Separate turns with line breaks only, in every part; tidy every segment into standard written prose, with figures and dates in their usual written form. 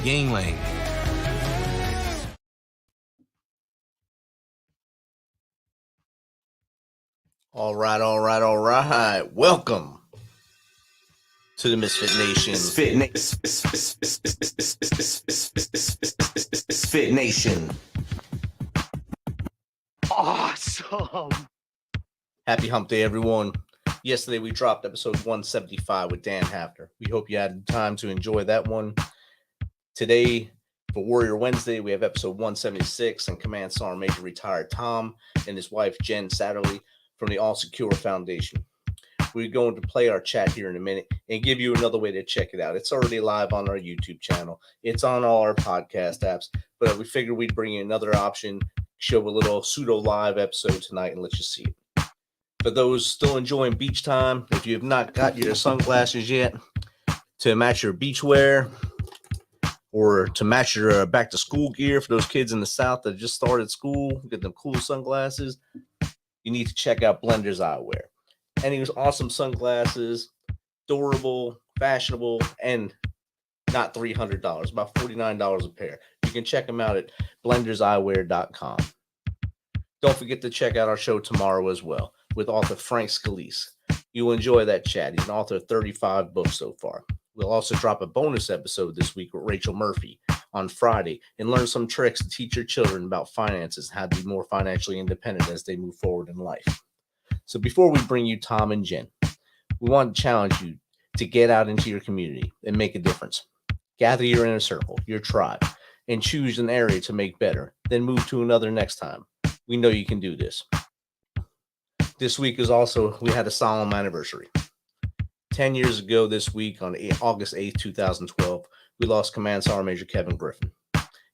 Yingling. All right. Welcome to the Misfit Nation. Misfit Nation.
Awesome.
Happy hump day, everyone. Yesterday we dropped episode 175 with Dan Hafner. We hope you had time to enjoy that one. Today, for Warrior Wednesday, we have episode 176 and Command Sergeant Major retired Tom and his wife Jen Satterly from the All Secure Foundation. We're going to play our chat here in a minute and give you another way to check it out. It's already live on our YouTube channel. It's on all our podcast apps, but we figured we'd bring you another option, show a little pseudo live episode tonight and let you see it. For those still enjoying beach time, if you have not got your sunglasses yet to match your beach wear or to match your back to school gear for those kids in the South that just started school, get them cool sunglasses, you need to check out Blender's Eyewear. And he was awesome sunglasses, durable, fashionable, and not $300, about $49 a pair. You can check them out at blenderseyewear.com. Don't forget to check out our show tomorrow as well with author Frank Scalise. You'll enjoy that chat. He's an author of 35 books so far. We'll also drop a bonus episode this week with Rachel Murphy on Friday and learn some tricks to teach your children about finances and how to be more financially independent as they move forward in life. So before we bring you Tom and Jen, we want to challenge you to get out into your community and make a difference. Gather your inner circle, your tribe, and choose an area to make better. Then move to another next time. We know you can do this. This week is also, we had a solemn anniversary. 10 years ago this week on August 8th, 2012, we lost Command Sergeant Major Kevin Griffin.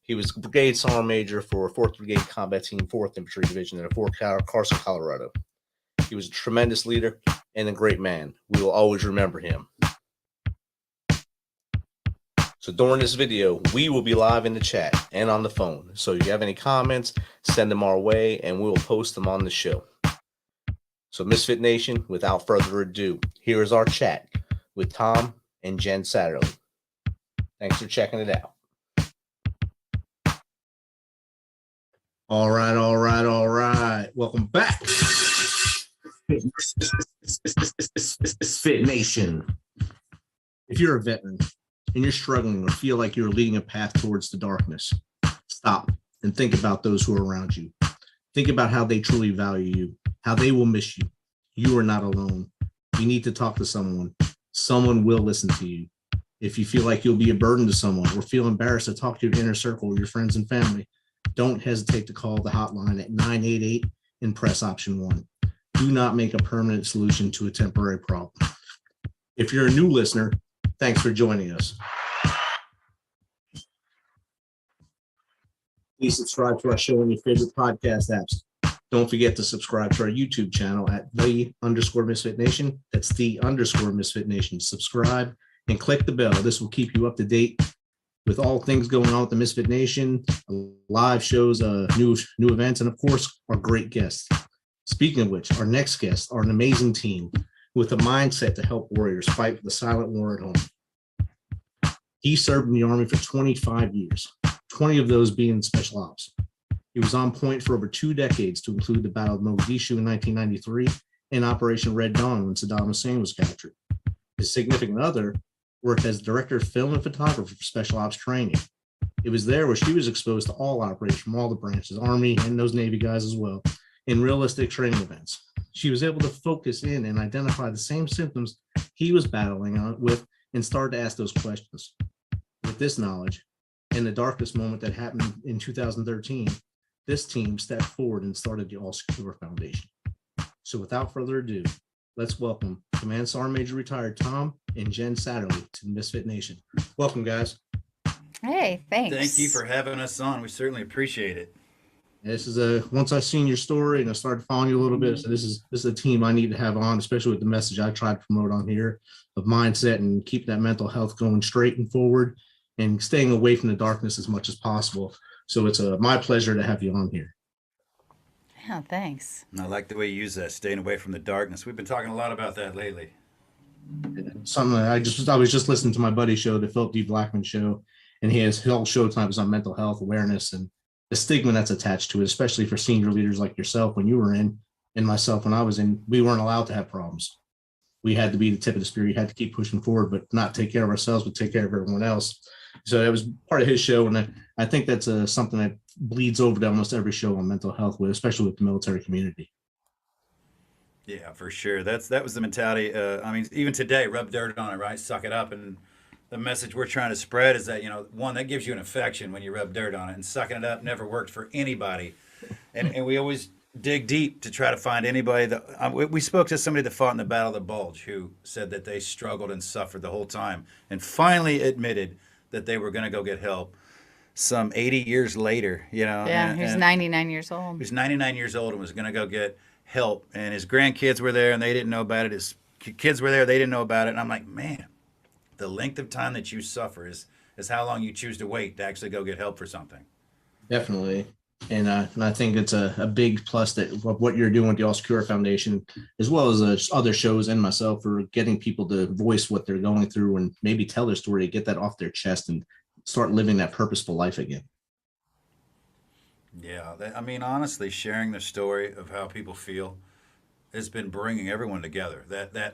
He was Brigade Sergeant Major for 4th Brigade Combat Team, 4th Infantry Division at Fort Carson, Colorado. He was a tremendous leader and a great man. We will always remember him. So during this video, we will be live in the chat and on the phone. So if you have any comments, send them our way and we will post them on the show. So Misfit Nation, without further ado, here is our chat with Tom and Jen Satterly. Thanks for checking it out. All right. Welcome back. Misfit Nation. If you're a veteran and you're struggling or feel like you're leading a path towards the darkness, stop and think about those who are around you. Think about how they truly value you, how they will miss you. You are not alone. You need to talk to someone. Someone will listen to you. If you feel like you'll be a burden to someone or feel embarrassed to talk to your inner circle, your friends and family, don't hesitate to call the hotline at 988 and press option 1. Do not make a permanent solution to a temporary problem. If you're a new listener, thanks for joining us. Please subscribe to our show on your favorite podcast apps. Don't forget to subscribe to our YouTube channel at _Misfit Nation. That's _Misfit Nation. Subscribe and click the bell. This will keep you up to date with all things going on with the Misfit Nation, live shows, new events, and of course, our great guests. Speaking of which, our next guests are an amazing team with a mindset to help warriors fight the silent war at home. He served in the Army for 25 years, 20 of those being special ops. He was on point for over 2 decades to include the Battle of Mogadishu in 1993 and Operation Red Dawn when Saddam Hussein was captured. His significant other worked as director of film and photography for special ops training. It was there where she was exposed to all operators from all the branches, Army and those Navy guys as well, in realistic training events. She was able to focus in and identify the same symptoms he was battling with and started to ask those questions. With this knowledge, in the darkest moment that happened in 2013, this team stepped forward and started the All Secure Foundation. So without further ado, let's welcome Command Sergeant Major retired Tom and Jen Satterly to Misfit Nation. Welcome, guys.
Hey, thanks.
Thank you for having us on. We certainly appreciate it.
This is once I seen your story and I started following you a little bit, so this is a team I need to have on, especially with the message I try to promote on here of mindset and keep that mental health going straight and forward and staying away from the darkness as much as possible. So it's my pleasure to have you on here.
Yeah, thanks.
And I like the way you use that, staying away from the darkness. We've been talking a lot about that lately.
Something I was just listening to my buddy's show, the Philip D. Blackman show, and his whole show tonight was on mental health awareness and the stigma that's attached to it, especially for senior leaders like yourself when you were in, and myself when I was in. We weren't allowed to have problems. We had to be the tip of the spear. You had to keep pushing forward, but not take care of ourselves, but take care of everyone else. So that was part of his show, and I think that's something that bleeds over to almost every show on mental health, especially with the military community.
Yeah, for sure. That was the mentality. I mean, even today, rub dirt on it, right? Suck it up. And the message we're trying to spread is that, one, that gives you an infection when you rub dirt on it, and sucking it up never worked for anybody. And we always dig deep to try to find anybody that we spoke to somebody that fought in the Battle of the Bulge who said that they struggled and suffered the whole time and finally admitted that they were going to go get help some 80 years later,
Yeah, he was 99 years old.
He was 99 years old and was going to go get help, and his grandkids were there and they didn't know about it. His kids were there, they didn't know about it. And I'm like, man, the length of time that you suffer is how long you choose to wait to actually go get help for something.
Definitely. And I think it's a big plus that what you're doing with the All Secure Foundation, as well as other shows and myself, for getting people to voice what they're going through and maybe tell their story, get that off their chest and start living that purposeful life again.
Yeah, I mean, honestly, sharing the story of how people feel has been bringing everyone together.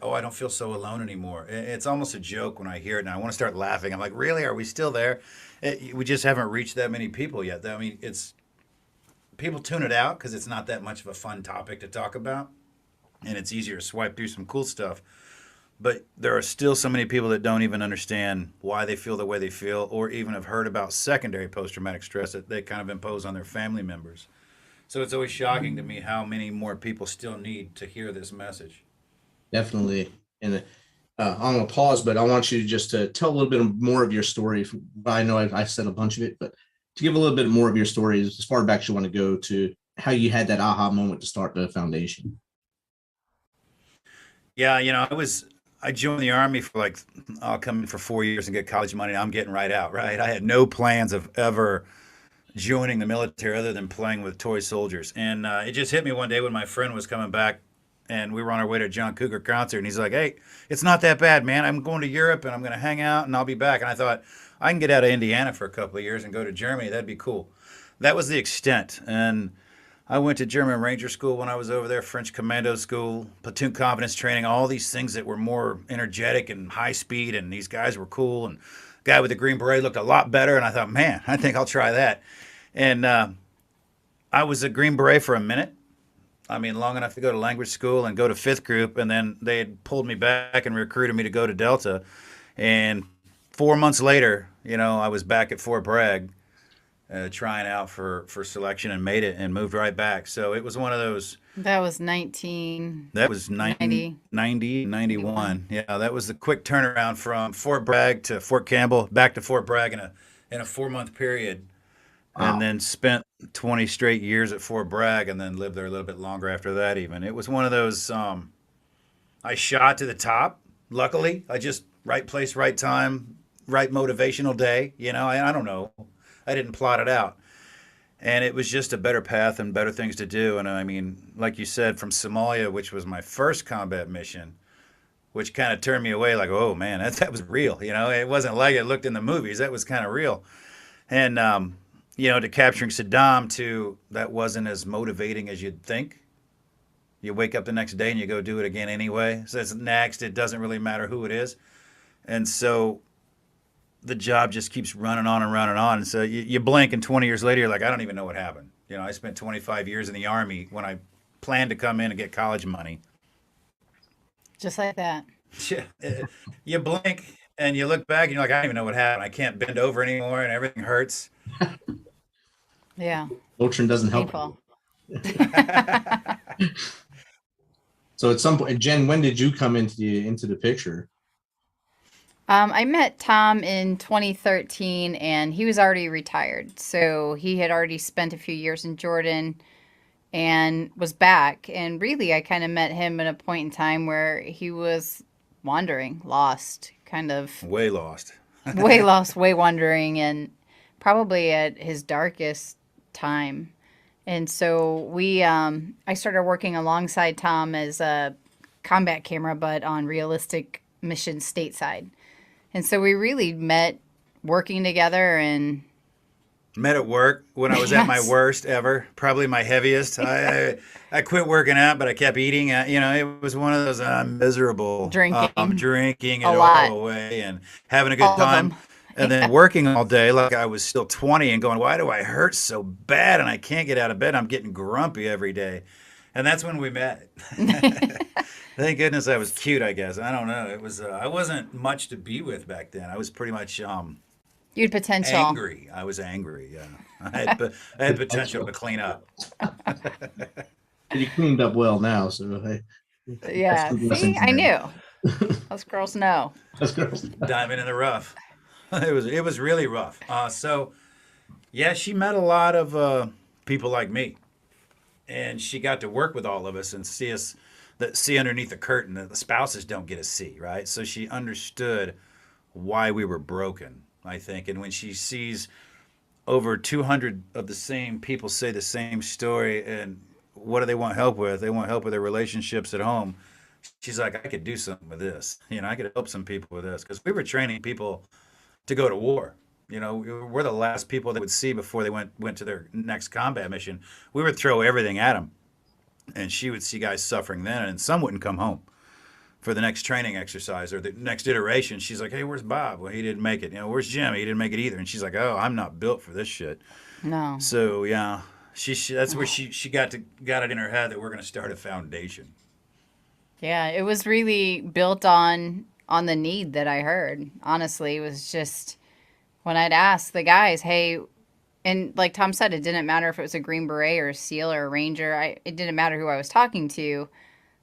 Oh, I don't feel so alone anymore. It's almost a joke when I hear it, and I want to start laughing. I'm like, really? Are we still there? We just haven't reached that many people yet. I mean, people tune it out because it's not that much of a fun topic to talk about, and it's easier to swipe through some cool stuff. But there are still so many people that don't even understand why they feel the way they feel, or even have heard about secondary post-traumatic stress that they kind of impose on their family members. So it's always shocking to me how many more people still need to hear this message.
Definitely. And I'm going to pause, but I want you just to tell a little bit more of your story. I know I've said a bunch of it, but to give a little bit more of your story as far back as you want to go to how you had that aha moment to start the foundation.
Yeah, I joined the Army for I'll come in for 4 years and get college money. I'm getting right out, right? I had no plans of ever joining the military other than playing with toy soldiers. And it just hit me one day when my friend was coming back and we were on our way to a John Cougar concert. And he's like, hey, it's not that bad, man. I'm going to Europe and I'm going to hang out and I'll be back. And I thought, I can get out of Indiana for a couple of years and go to Germany. That'd be cool. That was the extent. And I went to German Ranger School when I was over there, French Commando School, platoon confidence training, all these things that were more energetic and high speed. And these guys were cool. And the guy with the Green Beret looked a lot better. And I thought, man, I think I'll try that. And I was a Green Beret for a minute. I mean, long enough to go to language school and go to 5th group. And then they had pulled me back and recruited me to go to Delta. And 4 months later, I was back at Fort Bragg trying out for selection and made it and moved right back. So it was one of those.
That was 90.
That was 90, 91. Yeah, that was the quick turnaround from Fort Bragg to Fort Campbell, back to Fort Bragg in a 4-month period. Wow. And then spent 20 straight years at Fort Bragg and then lived there a little bit longer after that even. It was one of those, I shot to the top, luckily. I just, right place, right time, right motivational day. I don't know. I didn't plot it out. And it was just a better path and better things to do. And I mean, like you said, from Somalia, which was my first combat mission, which kind of turned me away like, oh man, that was real. It wasn't like it looked in the movies. That was kind of real. And, to capturing Saddam that wasn't as motivating as you'd think. You wake up the next day and you go do it again anyway. So it's next. It doesn't really matter who it is. And so the job just keeps running on and running on. And so you blink and 20 years later, you're like, I don't even know what happened. I spent 25 years in the Army when I planned to come in and get college money.
Just like that.
You blink and you look back and you're like, I don't even know what happened. I can't bend over anymore and everything hurts.
Yeah.
Motrin doesn't help. So at some point, Jen, when did you come into the picture?
I met Tom in 2013 and he was already retired. So he had already spent a few years in Jordan and was back. And really, I kind of met him at a point in time where he was wandering, lost, kind of.
Way lost.
Way lost, way wandering, and probably at his darkest time. And so I started working alongside Tom as a combat camera, but on realistic missions stateside. And so we really met working together and
Met at work when I was at my
yes,
worst ever, probably my heaviest. I quit working out, but I kept eating. It was one of those miserable
drinking
drinking
a
it all
lot,
away and having a good
all of
time,
them.
and then working all day like I was still 20 and going, why do I hurt so bad and I can't get out of bed? I'm getting grumpy every day, and that's when we met. Thank goodness I was cute. I guess I don't know. It was I wasn't much to be with back then. I was pretty much
You had potential.
angry. I was angry. Yeah, I had potential to clean up.
You cleaned up well now, so hey, that's
Yeah.
the
See,
blessings
I
there.
knew. Us girls know.
That's good.
Diving in the rough. It was really rough. So yeah, she met a lot of people like me, and she got to work with all of us and see underneath the curtain that the spouses don't get to see, right? So she understood why we were broken, I think. And when she sees over 200 of the same people say the same story, and what do they want help with? They want help with their relationships at home. She's like, I could do something with this. I could help some people with this, because we were training people to go to war. We're the last people they would see before they went to their next combat mission. We would throw everything at them, and she would see guys suffering then, and some wouldn't come home for the next training exercise or the next iteration. She's like, hey, where's Bob? Well, he didn't make it. Where's Jim? He didn't make it either. And she's like, oh, I'm not built for this shit.
No.
So yeah, that's where she got it in her head that we're going to start a foundation.
Yeah, it was really built on the need that I heard. Honestly, it was just when I'd ask the guys, "Hey," and like Tom said, it didn't matter if it was a Green Beret or a SEAL or a Ranger. It didn't matter who I was talking to.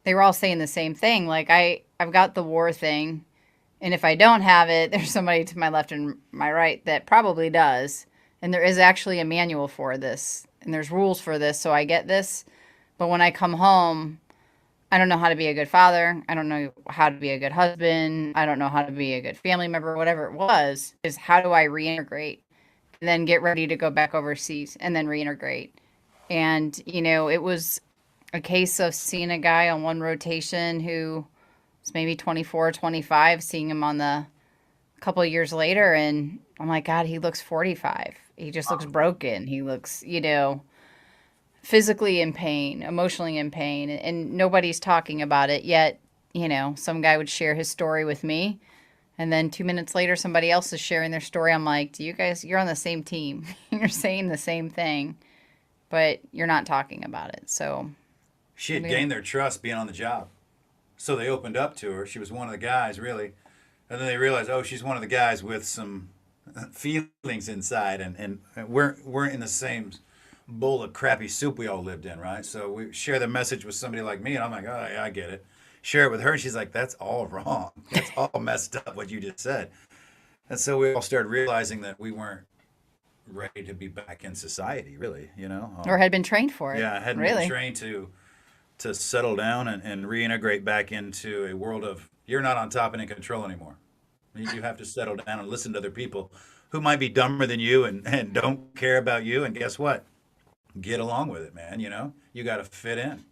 They were all saying the same thing. Like I've got the war thing, and if I don't have it, there's somebody to my left and my right that probably does. And there is actually a manual for this, and there's rules for this, so I get this. But when I come home, I don't know how to be a good father. I don't know how to be a good husband. I don't know how to be a good family member, whatever it was, is how do I reintegrate and then get ready to go back overseas and then reintegrate. And, it was a case of seeing a guy on one rotation who was maybe 24, 25, seeing him on the couple of years later. And I'm like, God, he looks 45. He just looks broken. He looks, physically in pain, emotionally in pain, and nobody's talking about it yet. Some guy would share his story with me, and then 2 minutes later, somebody else is sharing their story. I'm like, you're on the same team. You're saying the same thing, but you're not talking about it. So
She had gained their trust being on the job. So they opened up to her. She was one of the guys, really. And then they realized, oh, she's one of the guys with some feelings inside, and we're in the same bowl of crappy soup we all lived in, right? So we share the message with somebody like me, and I'm like, oh, yeah, I get it. Share it with her, and she's like, that's all wrong. That's all messed up, what you just said. And so we all started realizing that we weren't ready to be back in society, really,
or had been trained for it.
Yeah, I hadn't
really
been trained to settle down and reintegrate back into a world of you're not on top and in control anymore. You have to settle down and listen to other people who might be dumber than you and don't care about you. And guess what? Get along with it, man. You got to fit in.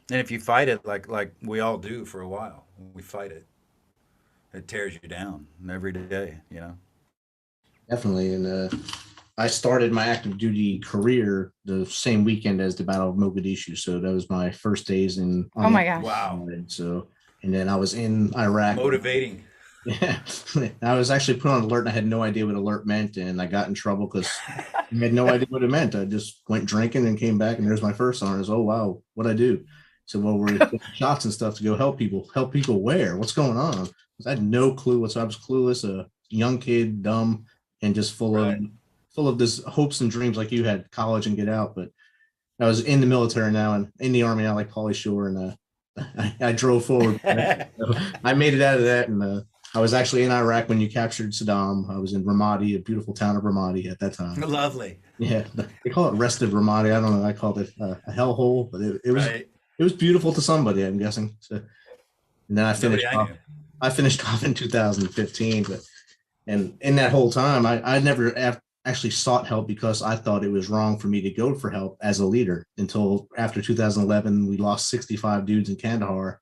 And if you fight it like we all do for a while, we fight it. It tears you down every day,
Definitely. And I started my active duty career the same weekend as the Battle of Mogadishu. So that was my first days on
oh my gosh.
Wow.
So, and then I was in Iraq.
Motivating.
Yeah, I was actually put on alert, and I had no idea what alert meant, and I got in trouble because I had no idea what it meant. I just went drinking and came back, and there's my first on. I was, oh wow, what'd I do? So, well, we're getting shots and stuff to go help people. Help people where? What's going on? I had no clue. I was clueless, a young kid, dumb, and just full of this hopes and dreams like you had, college and get out. But I was in the military now and in the Army now, like Pauly Shore, and I drove forward. So I made it out of that, and I was actually in Iraq when you captured Saddam. I was in Ramadi, a beautiful town of Ramadi at that time.
Lovely.
Yeah, they call it restive Ramadi. I don't know. I called it a hellhole, but it was
Right.
it was beautiful to somebody, I'm guessing. So, and then I finished off in 2015. And in that whole time, I never actually sought help because I thought it was wrong for me to go for help as a leader until after 2011. We lost 65 dudes in Kandahar,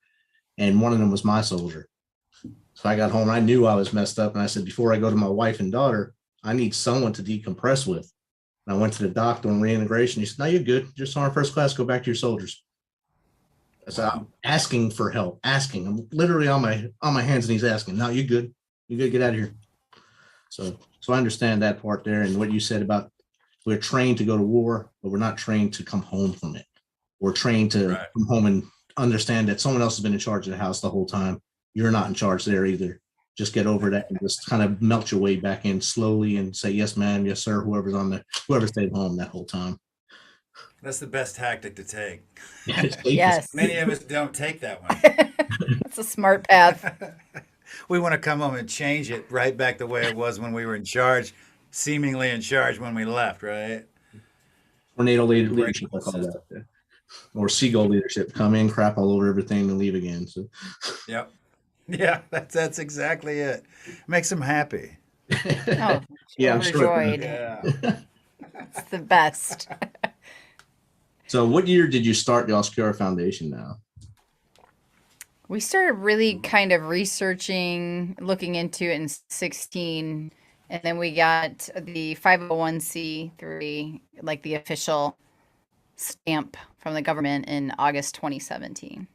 and one of them was my soldier. So I got home, I knew I was messed up. And I said, before I go to my wife and daughter, I need someone to decompress with. And I went to the doctor on reintegration. He said, no, you're good. Just on first class, go back to your soldiers. So I'm asking for help, asking. I'm literally on my hands and knees asking. No, you're good. You're good. Get out of here. So I understand that part there. And what you said about we're trained to go to war, but we're not trained to come home from it. We're trained to come home and understand that someone else has been in charge of the house the whole time. You're not in charge there either. Just get over that and just kind of melt your way back in slowly and say, yes, ma'am, yes, sir, whoever stayed home that whole time.
That's the best tactic to take.
Yes.
Many of us don't take that one.
That's a smart path.
We want to come home and change it right back the way it was when we were in charge, seemingly in charge when we left, right?
Tornado leadership, I call that. Or seagull leadership. Come in, crap all over everything, and leave again. So.
Yep. Yeah, that's exactly it. Makes them happy.
Oh,
yeah, I'm sure.
overjoyed.
Yeah.
It's the best.
So what year did you start the Oscura Foundation now?
We started really kind of researching, looking into it in 16, and then we got the 501c3, like the official stamp from the government in August 2017.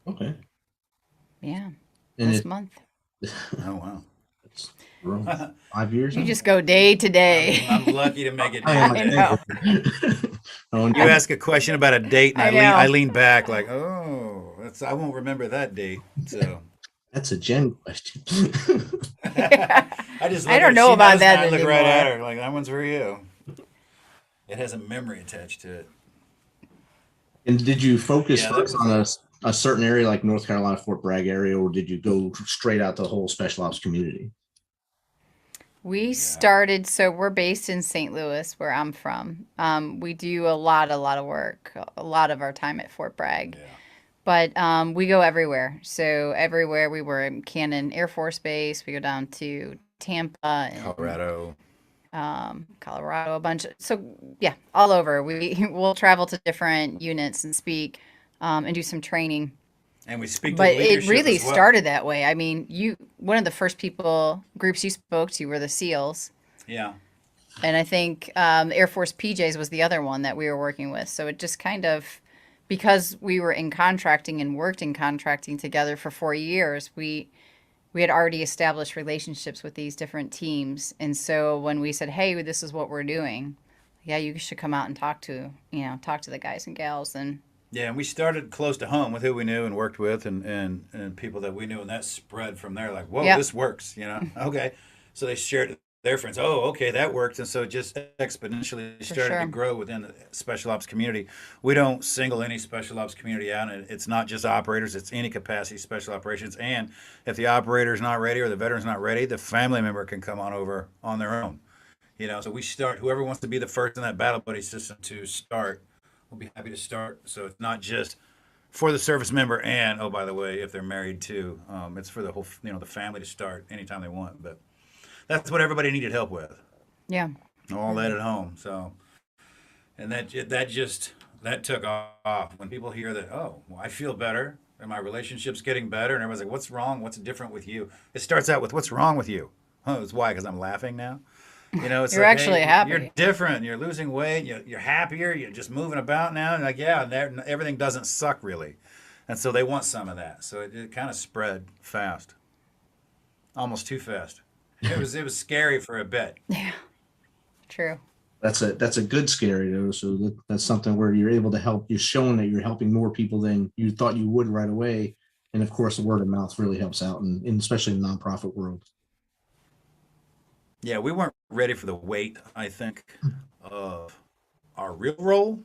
Okay.
Yeah,
And
this month.
Oh, wow.
It's 5 years
You
now?
just go day to day.
I'm lucky to make it.
I
know.
You ask a question about a date, and
I know.
I lean back like, oh, I won't remember that date. So
That's a Jen question.
I just
I don't know about that
I look right
anymore.
at her like that one's for you. It has a memory attached to it.
And did you focus
Yeah,
first on a certain area like North Carolina, Fort Bragg area, or did you go straight out the whole special ops community?
We started, so we're based in St. Louis, where I'm from. We do a lot of work, a lot of our time at Fort Bragg.
Yeah.
But we go everywhere. So everywhere we were in Cannon Air Force Base, we go down to Tampa and
Colorado.
Colorado, a bunch. So yeah, all over. We'll travel to different units and speak and do some training.
And we speak to
But it
leadership
really
as well.
started that way. I mean, one of the first groups you spoke to were the SEALs.
Yeah.
And I think Air Force PJs was the other one that we were working with. So it just kind of, because we were in contracting and worked in contracting together for 4 years, we had already established relationships with these different teams. And so when we said, hey, this is what we're doing, yeah, you should come out and talk to the guys and gals. And
Yeah, and we started close to home with who we knew and worked with and people that we knew, and that spread from there. Like, whoa,
Yep.
this works, Okay. So they shared it with their friends. Oh, okay, that worked. And so it just exponentially started to
sure.
grow within the special ops community. We don't single any special ops community out. And it's not just operators, it's any capacity special operations. And if the operator's not ready or the veteran's not ready, the family member can come on over on their own. So we start, whoever wants to be the first in that battle buddy system to start, we'll be happy to start. So it's not just for the service member, and oh, by the way, if they're married too, it's for the whole, the family to start anytime they want. But that's what everybody needed help with.
yeah.
All that at home. So, and that took off when people hear that. Oh, well, I feel better, and my relationship's getting better, and everyone's like, "What's wrong? What's different with you?" It starts out with, "What's wrong with you?" Oh, it's why? Because I'm laughing now. It's
You're
like,
actually
hey,
happy.
You're different. You're losing weight. You're happier. You're just moving about now. And like, yeah, everything doesn't suck really. And so they want some of that. So it kind of spread fast, almost too fast. It was scary for a bit.
Yeah. True.
That's a good scary though. So that's something where you're able to help. You're showing that you're helping more people than you thought you would right away. And of course, the word of mouth really helps out, and especially in the nonprofit world.
Yeah, we weren't ready for the weight, I think, of our real role.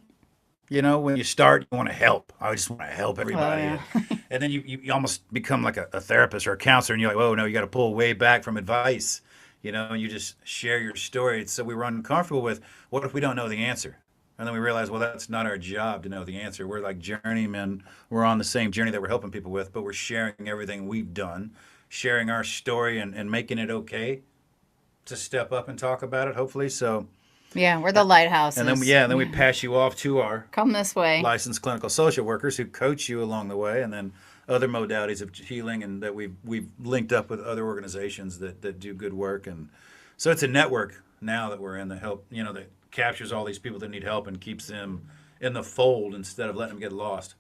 When you start, you want to help. I just want to help everybody.
yeah.
And then you almost become like a therapist or a counselor, and you're like, oh, no, you got to pull way back from advice, and you just share your story. So we were uncomfortable with, what if we don't know the answer? And then we realized, well, that's not our job to know the answer. We're like journeymen. We're on the same journey that we're helping people with, but we're sharing everything we've done, sharing our story and making it okay to step up and talk about it, hopefully. So
Yeah, we're the lighthouses.
and then we pass you off to our
Come this way.
licensed clinical social workers who coach you along the way, and then other modalities of healing, and that we've linked up with other organizations that do good work. And so it's a network now that we're in that help, that captures all these people that need help and keeps them in the fold instead of letting them get lost.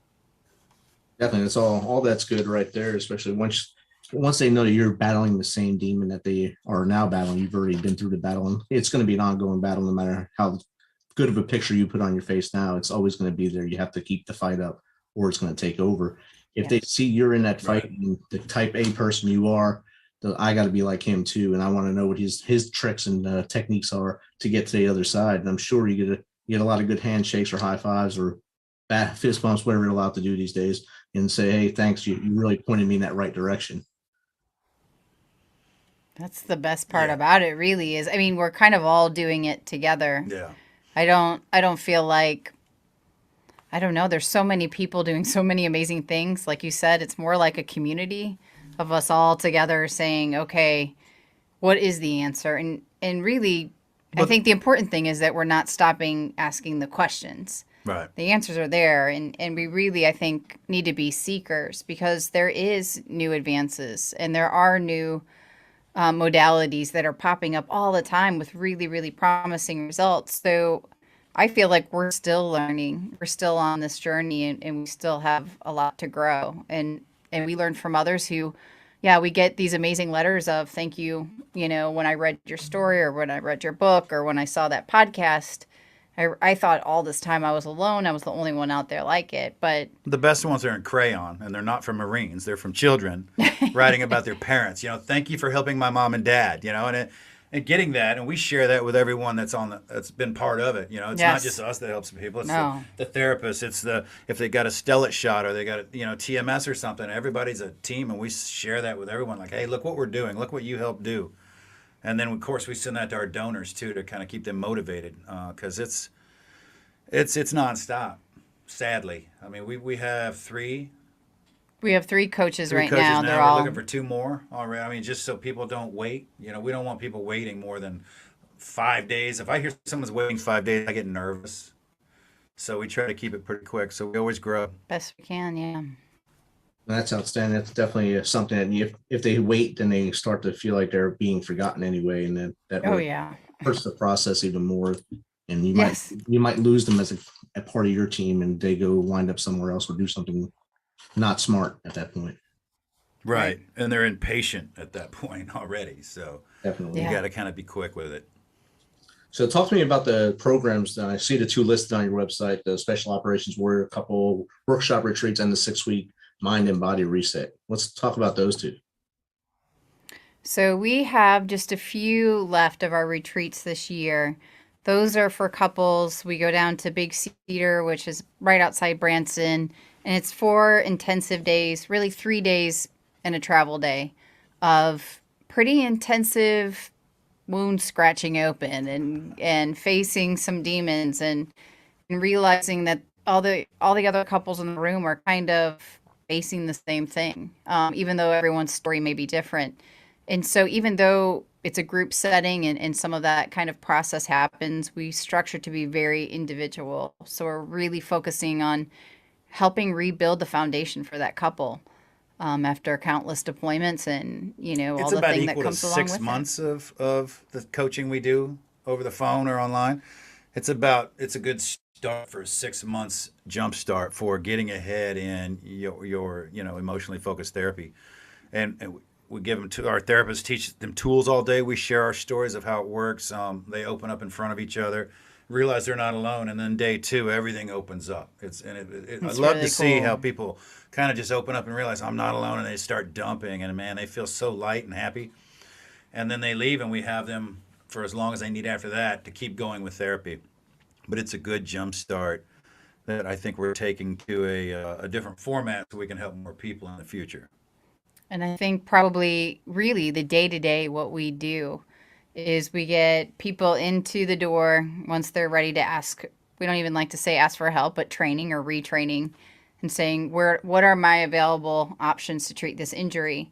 Definitely, that's all that's good right there, especially once they know that you're battling the same demon that they are now battling. You've already been through the battle, and it's going to be an ongoing battle no matter how good of a picture you put on your face now. It's always going to be there. You have to keep the fight up or it's going to take over. If they see you're in that fight, and the type A person you are, I got to be like him too, and I want to know what his tricks and techniques are to get to the other side. And I'm sure you get a lot of good handshakes or high fives or fist bumps, whatever you're allowed to do these days, and say, hey, thanks, you really pointed me in that right direction.
That's the best part about it, really, is, I mean, we're kind of all doing it together.
Yeah.
I don't feel like, I don't know, there's so many people doing so many amazing things. Like you said, it's more like a community of us all together saying, okay, what is the answer? And really, I think the important thing is that we're not stopping asking the questions.
Right.
The answers are there, and we really, I think, need to be seekers, because there is new advances and there are new modalities that are popping up all the time with really, really promising results. So I feel like we're still learning. We're still on this journey, and we still have a lot to grow. And we learn from others who, we get these amazing letters of thank you, when I read your story or when I read your book or when I saw that podcast. I thought all this time I was alone. I was the only one out there like it. But
the best ones are in crayon, and they're not from Marines. They're from children writing about their parents. Thank you for helping my mom and dad. And getting that, and we share that with everyone that's been part of it. It's not just us that helps people. It's the therapist. It's if they got a stellate shot or they got a TMS or something. Everybody's a team, and we share that with everyone. Like, hey, look what we're doing. Look what you helped do. And then, of course, we send that to our donors, too, to kind of keep them motivated, because it's nonstop, sadly. I mean, we have three.
We have three coaches right
coaches
now.
now.
They're
We're
all
looking for two more already. I mean, just so people don't wait. We don't want people waiting more than 5 days. If I hear someone's waiting 5 days, I get nervous. So we try to keep it pretty quick. So we always grow.
Best we can, yeah.
That's outstanding. That's definitely something that if they wait, then they start to feel like they're being forgotten anyway, and that hurts the process even more. And you might lose them as a part of your team, and they go wind up somewhere else or do something not smart at that point.
Right. And they're impatient at that point already. So
definitely,
you got to kind of be quick with it.
So talk to me about the programs. I see the two listed on your website: the Special Operations Warrior couple workshop retreats and the 6-week Mind and Body Reset. Let's talk about those two.
So we have just a few left of our retreats this year. Those are for couples. We go down to Big Cedar, which is right outside Branson, and it's 4 intensive days, really 3 days and a travel day of pretty intensive wound scratching open and facing some demons and realizing that all the other couples in the room are kind of facing the same thing, even though everyone's story may be different. And so even though it's a group setting and some of that kind of process happens, we structure to be very individual. So we're really focusing on helping rebuild the foundation for that couple after countless deployments and, all the thing that comes along with it.
It's about equal to 6 months of the coaching we do over the phone or online. It's a good start for a 6 months jump start for getting ahead in your emotionally focused therapy. And we give them to our therapists, teach them tools all day. We share our stories of how it works. They open up in front of each other, realize they're not alone, and then day 2, everything opens up. I'd love
really
to see
cool.
how people kind of just open up and realize I'm not alone, and they start dumping, and man, they feel so light and happy. And then they leave, and we have them for as long as they need after that to keep going with therapy. But it's a good jump start that I think we're taking to a different format so we can help more people in the future.
And I think probably really the day-to-day what we do is we get people into the door once they're ready to ask. We don't even like to say ask for help, but training or retraining and saying, what are my available options to treat this injury?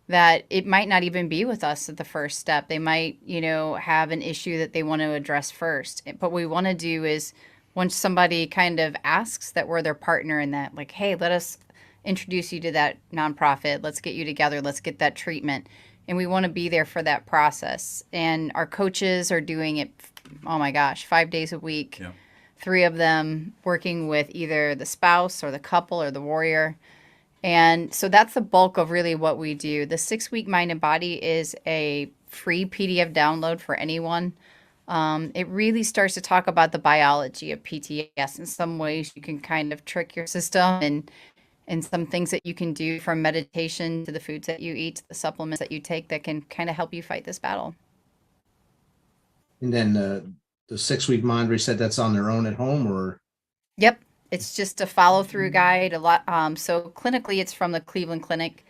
That it might not even be with us at the first step. They might, have an issue that they want to address first. But what we want to do is once somebody kind of asks that we're their partner in that, like, hey, let us introduce you to that nonprofit. Let's get you together. Let's get that treatment. And we want to be there for that process. And our coaches are doing it, oh my gosh, 5 days a week.
Yeah.
3 of them working with either the spouse or the couple or the warrior. And so that's the bulk of really what we do. The 6-week Mind and Body is a free PDF download for anyone. It really starts to talk about the biology of PTS. In some ways, you can kind of trick your system and some things that you can do, from meditation to the foods that you eat, to the supplements that you take, that can kind of help you fight this battle.
And then the 6-week mind reset, that's on their own at home, or?
Yep. It's just a follow through guide. A lot. So clinically, it's from the Cleveland Clinic.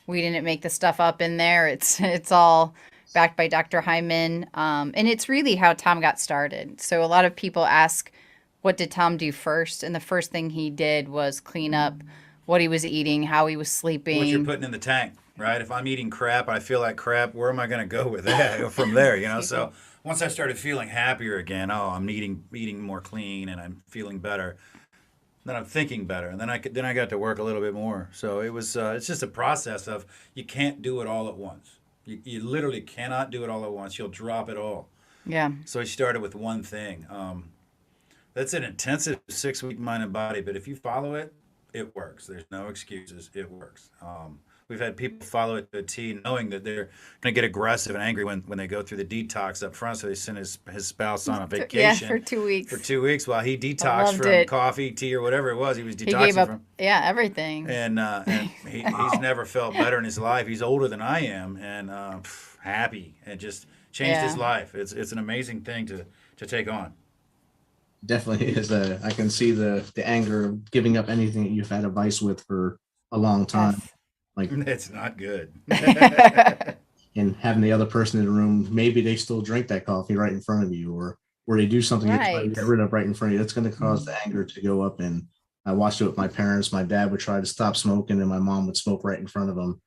We didn't make the stuff up in there. It's all backed by Dr. Hyman. And it's really how Tom got started. So a lot of people ask, what did Tom do first? And the first thing he did was clean up what he was eating, how he was sleeping.
What you're putting in the tank, right? If I'm eating crap, I feel like crap, where am I going to go with that from there, you know? So once I started feeling happier again, I'm eating more clean and I'm feeling better. Then I'm thinking better, and then I got to work a little bit more. So it was it's just a process of, you can't do it all at once. You literally cannot do it all at once. You'll drop it all.
Yeah.
So I started with one thing. That's an intensive 6-week mind and body, but if you follow it, it works. There's no excuses. It works. We've had people follow it to a T, knowing that they're going to get aggressive and angry when they go through the detox up front. So they send his spouse on a vacation.
Yeah, for 2 weeks.
For 2 weeks while he detoxed from coffee, tea, or whatever it was. He was detoxing
He gave up,
from.
yeah, everything.
And he's never felt better in his life. He's older than I am, and happy, and just changed his life. It's an amazing thing to take on.
Definitely is. I can see the anger of giving up anything that you've had advice with for a long time.
Yes.
Like,
It's not good.
and having the other person in the room, maybe they still drink that coffee right in front of you, or they do something you're trying to
Right.
get rid of right in front of you. That's going to cause the anger to go up. And I watched it with my parents. My dad would try to stop smoking, and my mom would smoke right in front of him,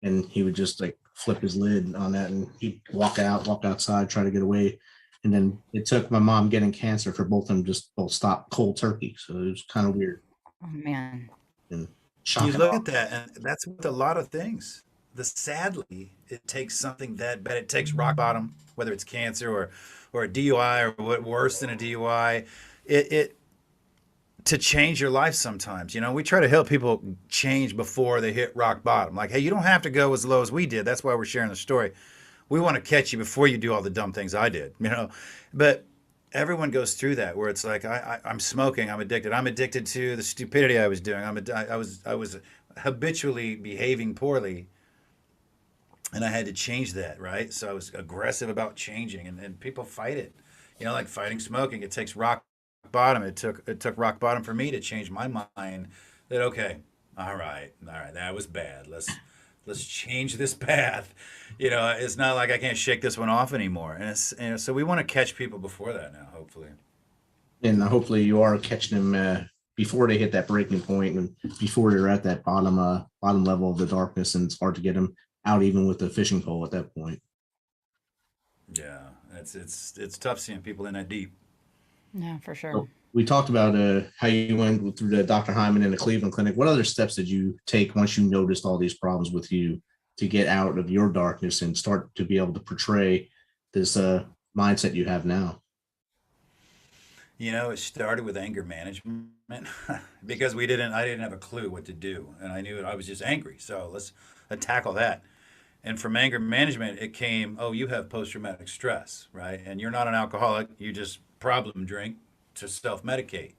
and he would just like flip his lid on that, and he'd walk outside, try to get away. And then it took my mom getting cancer for both of them just both stop cold turkey. So it was kind of weird.
Oh, man.
And
You look at that, and that's with a lot of things. Sadly, it takes something that bad. It takes rock bottom, whether it's cancer or a DUI, or what worse than a DUI. It to change your life sometimes. You know, we try to help people change before they hit rock bottom. Like, hey, you don't have to go as low as we did. That's why we're sharing the story. We want to catch you before you do all the dumb things I did, you know. But everyone goes through that, where it's like, I'm smoking, I'm addicted to the stupidity I was doing. I was habitually behaving poorly, and I had to change that, right? So I was aggressive about changing, and people fight it, you know, like fighting smoking. It takes rock bottom. It took rock bottom for me to change my mind that, okay, all right, that was bad. Let's change this path. You know, it's not like I can't shake this one off anymore. And so we want to catch people before that now, hopefully.
And hopefully you are catching them before they hit that breaking point, and before they're at that bottom level of the darkness, and it's hard to get them out even with the fishing pole at that point.
Yeah, it's tough seeing people in that deep.
Yeah, for sure.
So we talked about how you went through the Dr. Hyman and the Cleveland Clinic. What other steps did you take once you noticed all these problems with you to get out of your darkness and start to be able to portray this mindset you have now?
You know, it started with anger management because I didn't have a clue what to do, and I knew I was just angry. So let's tackle that. And from anger management, it came, oh, you have post-traumatic stress, right? And you're not an alcoholic. You just problem drink to self-medicate.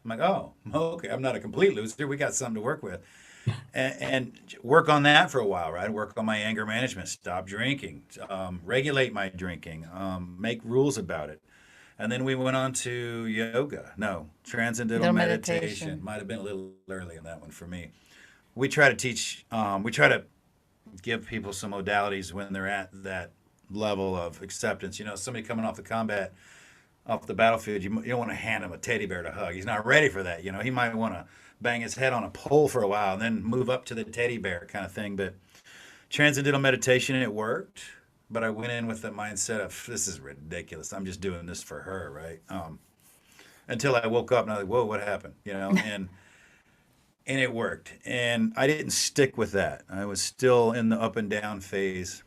I'm like, oh, okay, I'm not a complete loser. We got something to work with. And work on that for a while, right? Work on my anger management, stop drinking, regulate my drinking, make rules about it. And then we went on to transcendental meditation. Might have been a little early on that one for me. We try to give people some modalities when they're at that level of acceptance. You know, somebody coming off the battlefield, you don't want to hand him a teddy bear to hug. He's not ready for that. You know, he might want to bang his head on a pole for a while and then move up to the teddy bear kind of thing. But transcendental meditation, it worked. But I went in with the mindset of, this is ridiculous. I'm just doing this for her, right? Until I woke up and I was like, whoa, what happened? You know, and and it worked. And I didn't stick with that. I was still in the up and down phase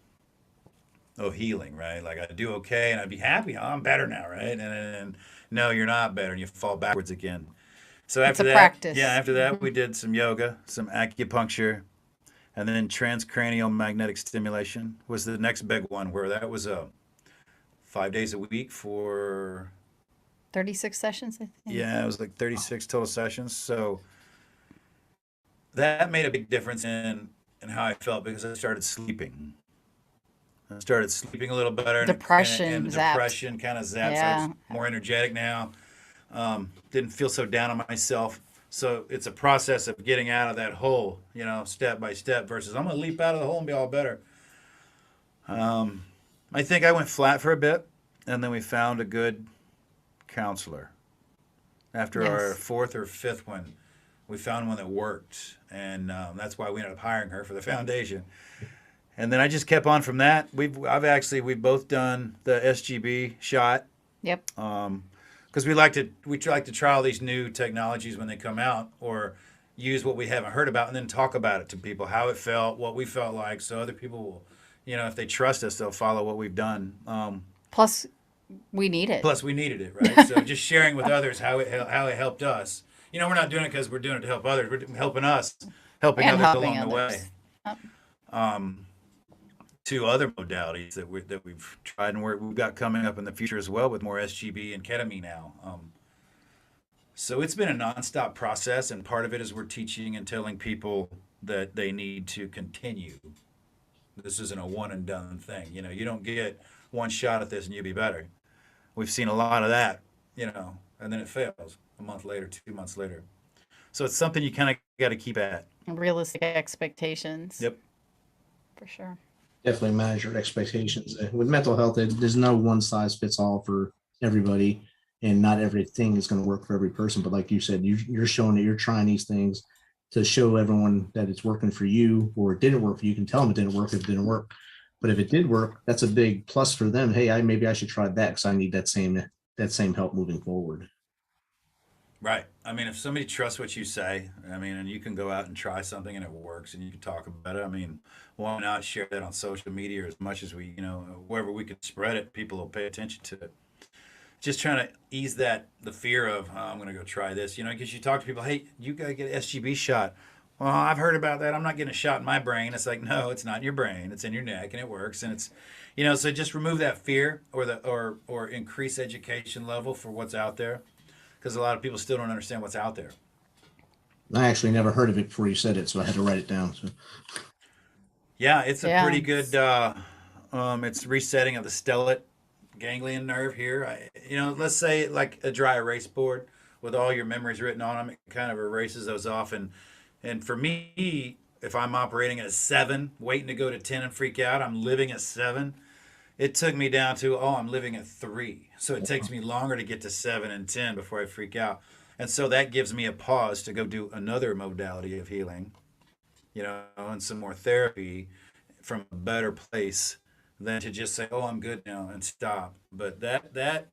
of healing, right? Like I'd do okay and I'd be happy. Oh, I'm better now, right? And then no, you're not better, and you fall backwards again. So
It's
after
a
that, yeah,
practice.
after that we did some yoga, some acupuncture, and then transcranial magnetic stimulation was the next big one, where that was 5 days a week for
36 sessions, I think.
yeah, it was like 36 total sessions. So that made a big difference in how I felt, because I started sleeping. I started sleeping a little better, and
Depression
the
zapped.
depression kind of zapped. So I was
Yeah.
more energetic now. Didn't feel so down on myself. So it's a process of getting out of that hole, step by step, versus I'm going to leap out of the hole and be all better. Um, I think I went flat for a bit, and then we found a good counselor. After our
Yes.
fourth or fifth one, we found one that worked, and that's why we ended up hiring her for the foundation. And then I just kept on from that. We've both done the SGB shot,
Yep.
because we like to try all these new technologies when they come out, or use what we haven't heard about, and then talk about it to people, how it felt, what we felt like, so other people will, if they trust us, they'll follow what we've done.
Plus, we need it.
Plus, we needed it, right? So just sharing with others how it helped us. We're not doing it because we're doing it to help others. We're helping us, helping
And
others
helping
along the way.
others. Yep.
Um, to other modalities that we've tried, and we've got coming up in the future as well, with more SGB and ketamine now. So it's been a nonstop process, and part of it is we're teaching and telling people that they need to continue. This isn't a one and done thing. You don't get one shot at this and you'll be better. We've seen a lot of that, and then it fails a month later, 2 months later. So it's something you kind of got to keep at.
Realistic expectations,
Yep.
for sure.
Definitely manage your expectations. With mental health, there's no one size fits all for everybody, and not everything is going to work for every person. But like you said, you're showing that you're trying these things to show everyone that it's working for you, or it didn't work for you. You can tell them it didn't work if it didn't work. But if it did work, that's a big plus for them. Hey, maybe I should try that because I need that same help moving forward.
Right. I mean, if somebody trusts what you say, I mean, and you can go out and try something and it works and you can talk about it, I mean, why not share that on social media as much as wherever we could spread it, people will pay attention to it. Just trying to ease the fear of, oh, I'm going to go try this, because you talk to people, hey, you got to get an SGB shot. Well, I've heard about that. I'm not getting a shot in my brain. It's like, no, it's not in your brain. It's in your neck, and it works. And so just remove that fear, or increase education level for what's out there, because a lot of people still don't understand what's out there.
I actually never heard of it before you said it, so I had to write it down. So
Yeah, it's a
Yeah.
pretty good. It's resetting of the stellate ganglion nerve here. Let's say like a dry erase board with all your memories written on them. It kind of erases those off. And for me, if I'm operating at a 7, waiting to go to 10 and freak out, I'm living at 7. It took me down to, I'm living at 3. So it takes me longer to get to 7 and 10 before I freak out. And so that gives me a pause to go do another modality of healing, and some more therapy from a better place than to just say, I'm good now, and stop. But that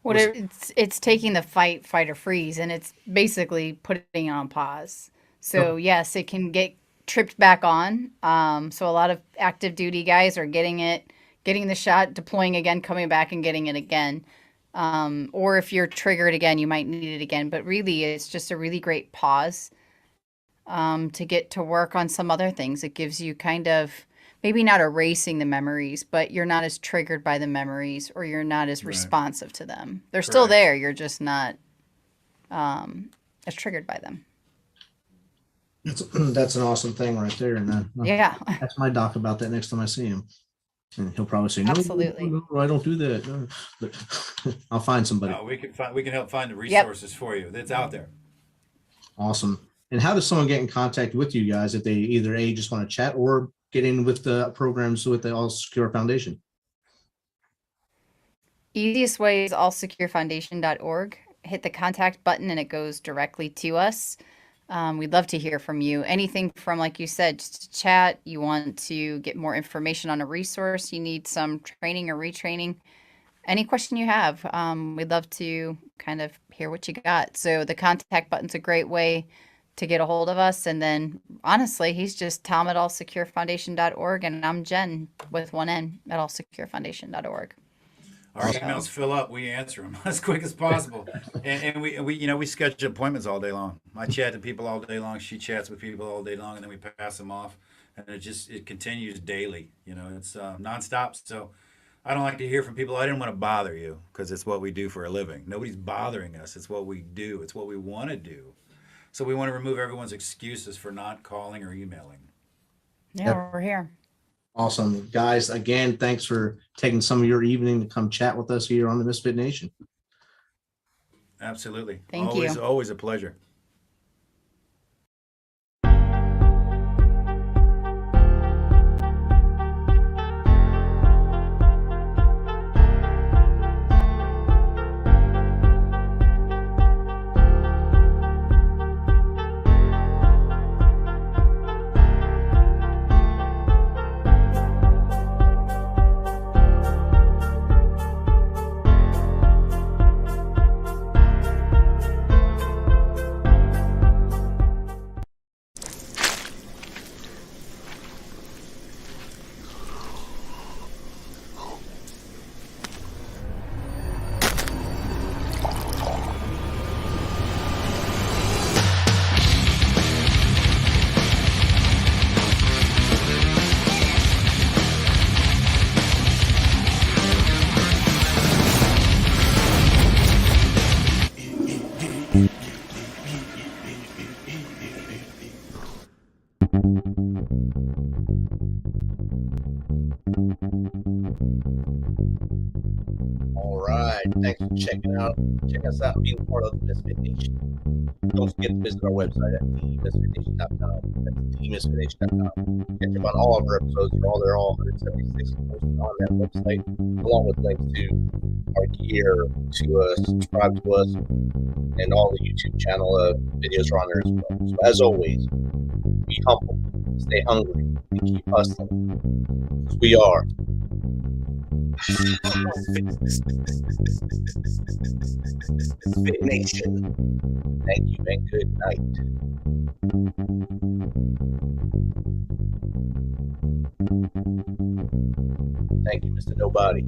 What
was
it's taking the fight or freeze, and it's basically putting it on pause. So yes, it can get tripped back on. So a lot of active duty guys are getting the shot, deploying again, coming back and getting it again. Or if you're triggered again, you might need it again. But really, it's just a really great pause, to get to work on some other things. It gives you kind of maybe not erasing the memories, but you're not as triggered by the memories, or you're not as
right.
responsive to them. They're still
Correct.
there. You're just not as triggered by them.
that's an awesome thing right there. And
Yeah,
ask my doc about that next time I see him. And he'll probably say, no,
absolutely.
no, I don't do that. No. But I'll find somebody.
We can help find the
Yep.
resources for you. It's out there.
Awesome. And how does someone get in contact with you guys if they either just want to chat or get in with the programs with the All Secure Foundation?
Easiest way is allsecurefoundation.org. Hit the contact button and it goes directly to us. We'd love to hear from you. Anything from, like you said, just to chat, you want to get more information on a resource, you need some training or retraining, any question you have, we'd love to kind of hear what you got. So the contact button's a great way to get a hold of us. And then honestly, he's just Tom at allsecurefoundation.org, and I'm Jen with one N at allsecurefoundation.org.
Our emails fill up. We answer them as quick as possible, and we schedule appointments all day long. I chat to people all day long. She chats with people all day long, and then we pass them off, and it continues daily. It's nonstop. So I don't like to hear from people. I didn't want to bother you because it's what we do for a living. Nobody's bothering us. It's what we do. It's what we want to do. So we want to remove everyone's excuses for not calling or emailing.
Yeah,
Yep.
we're here.
Awesome. Guys, again, thanks for taking some of your evening to come chat with us here on the Misfit Nation.
Absolutely.
Thank you.
Always a pleasure.
All right. Thanks for checking us out, being part of the Misfit Nation. Don't forget to visit our website at themisfitnation.com. That's themisfitnation.com. Catch up on all of our episodes. They're all 176 posted on that website, along with links to our gear, to subscribe to us, and all the YouTube channel videos are on there as well. So as always, be humble, stay hungry, and keep hustling. Because we are Misfit Nation. Thank you and good night. Thank you, Mr. Nobody.